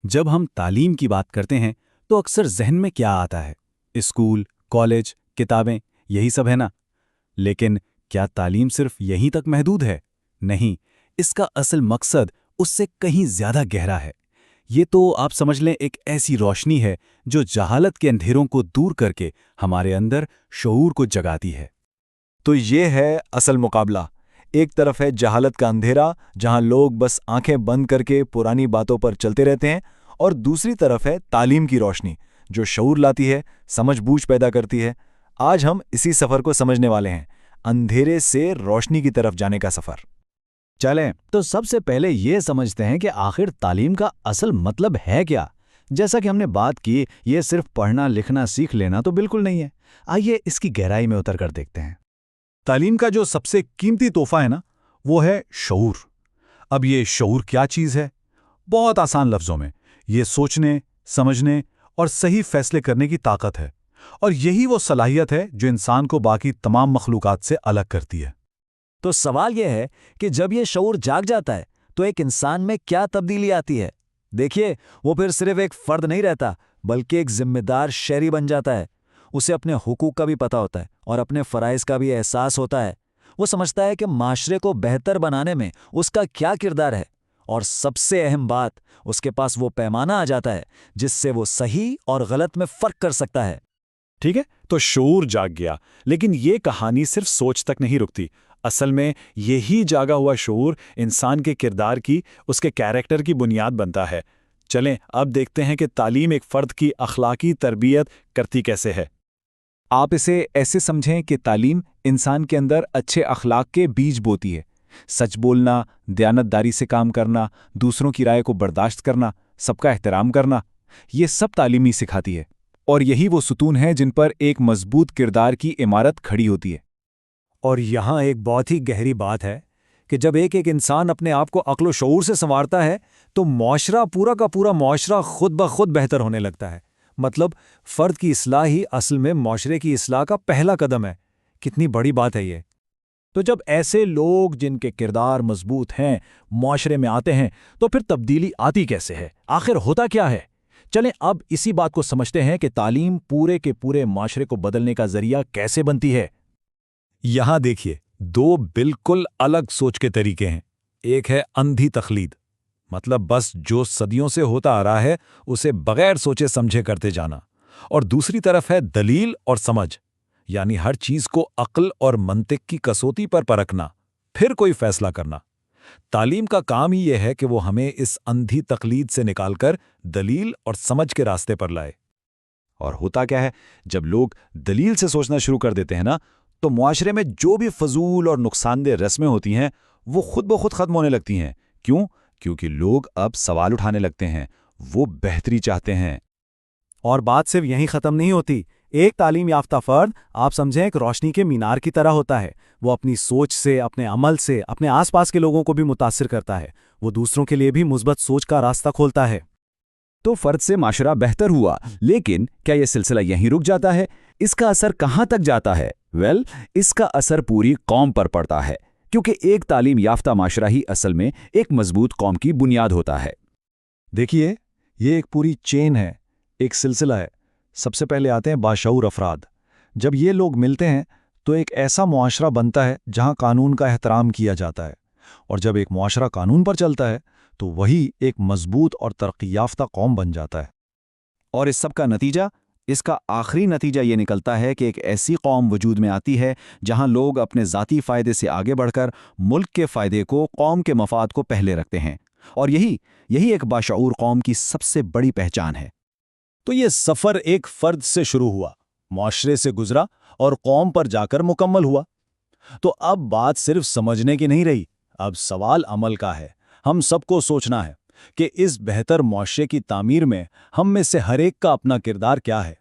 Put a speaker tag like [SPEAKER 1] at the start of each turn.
[SPEAKER 1] جب ہم تعلیم کی بات کرتے ہیں تو اکثر ذہن میں کیا آتا ہے؟ اسکول، کالج، کتابیں، یہی سب ہے نا؟ لیکن کیا تعلیم صرف یہیں تک محدود ہے؟ نہیں، اس کا اصل مقصد اس سے کہیں زیادہ گہرا ہے۔ یہ تو آپ سمجھ لیں ایک ایسی روشنی ہے جو جہالت کے اندھیروں کو دور کر کے ہمارے اندر شعور کو جگاتی ہے۔
[SPEAKER 2] تو یہ ہے اصل مقابلہ۔ ایک طرف ہے جہالت کا اندھیرا جہاں لوگ بس آنکھیں بند کر کے پرانی باتوں پر چلتے رہتے ہیں، اور دوسری طرف ہے تعلیم کی روشنی جو شعور لاتی ہے، سمجھ بوجھ پیدا کرتی ہے۔ آج ہم اسی سفر کو سمجھنے والے ہیں، اندھیرے سے روشنی کی طرف جانے کا سفر۔
[SPEAKER 3] چلیں تو سب سے پہلے یہ سمجھتے ہیں کہ آخر تعلیم کا اصل مطلب ہے کیا۔ جیسا کہ ہم نے بات کی، یہ صرف پڑھنا لکھنا سیکھ لینا تو بالکل نہیں ہے۔ آئیے اس کی گہرائی میں اتر کر دیکھتے ہیں۔
[SPEAKER 4] تعلیم کا جو سب سے قیمتی تحفہ ہے نا، وہ ہے شعور۔ اب یہ شعور کیا چیز ہے؟ بہت آسان لفظوں میں، یہ سوچنے، سمجھنے اور صحیح فیصلے کرنے کی طاقت ہے، اور یہی وہ صلاحیت ہے جو انسان کو باقی تمام مخلوقات سے الگ کرتی ہے۔
[SPEAKER 3] تو سوال یہ ہے کہ جب یہ شعور جاگ جاتا ہے تو ایک انسان میں کیا تبدیلی آتی ہے؟ دیکھیے، وہ پھر صرف ایک فرد نہیں رہتا بلکہ ایک ذمہ دار شہری بن جاتا ہے۔ اسے اپنے حقوق کا بھی پتہ ہوتا ہے اور اپنے فرائض کا بھی احساس ہوتا ہے۔ وہ سمجھتا ہے کہ معاشرے کو بہتر بنانے میں اس کا کیا کردار ہے، اور سب سے اہم بات، اس کے پاس وہ پیمانہ آ جاتا ہے جس سے وہ صحیح اور غلط میں فرق کر سکتا ہے۔
[SPEAKER 4] ٹھیک ہے، تو شعور جاگ گیا، لیکن یہ کہانی صرف سوچ تک نہیں رکتی۔ اصل میں یہی جاگا ہوا شعور انسان کے کردار کی، اس کے کیریکٹر کی بنیاد بنتا ہے۔ چلیں اب دیکھتے ہیں کہ تعلیم ایک فرد کی اخلاقی تربیت کرتی کیسے ہے۔
[SPEAKER 2] آپ اسے ایسے سمجھیں کہ تعلیم انسان کے اندر اچھے اخلاق کے بیج بوتی ہے۔ سچ بولنا، دیانتداری سے کام کرنا، دوسروں کی رائے کو برداشت کرنا، سب کا احترام کرنا، یہ سب تعلیمی سکھاتی ہے، اور یہی وہ ستون ہیں جن پر ایک مضبوط کردار کی عمارت کھڑی ہوتی ہے۔
[SPEAKER 5] اور یہاں ایک بہت ہی گہری بات ہے کہ جب ایک انسان اپنے آپ کو عقل و شعور سے سنوارتا ہے تو معاشرہ، پورا کا پورا معاشرہ خود بخود بہتر ہونے لگتا ہے۔ مطلب فرد کی اصلاح ہی اصل میں معاشرے کی اصلاح کا پہلا قدم ہے۔ کتنی بڑی بات ہے یہ۔
[SPEAKER 3] تو جب ایسے لوگ جن کے کردار مضبوط ہیں معاشرے میں آتے ہیں تو پھر تبدیلی آتی کیسے ہے؟ آخر ہوتا کیا ہے؟ چلیں اب اسی بات کو سمجھتے ہیں کہ تعلیم پورے کے پورے معاشرے کو بدلنے کا ذریعہ کیسے بنتی ہے۔
[SPEAKER 4] یہاں دیکھیے، دو بالکل الگ سوچ کے طریقے ہیں۔ ایک ہے اندھی تقلید، مطلب بس جو صدیوں سے ہوتا آ رہا ہے اسے بغیر سوچے سمجھے کرتے جانا، اور دوسری طرف ہے دلیل اور سمجھ، یعنی ہر چیز کو عقل اور منطق کی کسوٹی پر پرکھنا، پھر کوئی فیصلہ کرنا۔ تعلیم کا کام ہی یہ ہے کہ وہ ہمیں اس اندھی تقلید سے نکال کر دلیل اور سمجھ کے راستے پر لائے۔
[SPEAKER 2] اور ہوتا کیا ہے، جب لوگ دلیل سے سوچنا شروع کر دیتے ہیں نا، تو معاشرے میں جو بھی فضول اور نقصان دہ رسمیں ہوتی ہیں وہ خود بخود ختم ہونے لگتی ہیں۔ کیوں؟ کیونکہ لوگ اب سوال اٹھانے لگتے ہیں، وہ بہتری چاہتے ہیں۔
[SPEAKER 5] اور بات صرف یہیں ختم نہیں ہوتی۔ ایک تعلیم یافتہ فرد، آپ سمجھیں، ایک روشنی کے مینار کی طرح ہوتا ہے۔ وہ اپنی سوچ سے، اپنے عمل سے، اپنے آس پاس کے لوگوں کو بھی متاثر کرتا ہے۔ وہ دوسروں کے لیے بھی مثبت سوچ کا راستہ کھولتا ہے۔
[SPEAKER 2] تو فرد سے معاشرہ بہتر ہوا، لیکن کیا یہ سلسلہ یہیں رک جاتا ہے؟ اس کا اثر کہاں تک جاتا ہے؟ اس کا اثر پوری قوم پر پڑتا ہے، کیونکہ ایک تعلیم یافتہ معاشرہ ہی اصل میں ایک مضبوط قوم کی بنیاد ہوتا ہے۔
[SPEAKER 5] دیکھیے، یہ ایک پوری چین ہے، ایک سلسلہ ہے۔ سب سے پہلے آتے ہیں باشعور افراد۔ جب یہ لوگ ملتے ہیں تو ایک ایسا معاشرہ بنتا ہے جہاں قانون کا احترام کیا جاتا ہے، اور جب ایک معاشرہ قانون پر چلتا ہے تو وہی ایک مضبوط اور ترقی یافتہ قوم بن جاتا ہے۔
[SPEAKER 2] اور اس سب کا نتیجہ، اس کا آخری نتیجہ یہ نکلتا ہے کہ ایک ایسی قوم وجود میں آتی ہے جہاں لوگ اپنے ذاتی فائدے سے آگے بڑھ کر ملک کے فائدے کو، قوم کے مفاد کو پہلے رکھتے ہیں، اور یہی ایک باشعور قوم کی سب سے بڑی پہچان ہے۔
[SPEAKER 3] تو یہ سفر ایک فرد سے شروع ہوا، معاشرے سے گزرا اور قوم پر جا کر مکمل ہوا۔ تو اب بات صرف سمجھنے کی نہیں رہی، اب سوال عمل کا ہے۔ ہم سب کو سوچنا ہے کہ اس بہتر معاشرے کی تعمیر میں ہم میں سے ہر ایک کا اپنا کردار کیا ہے۔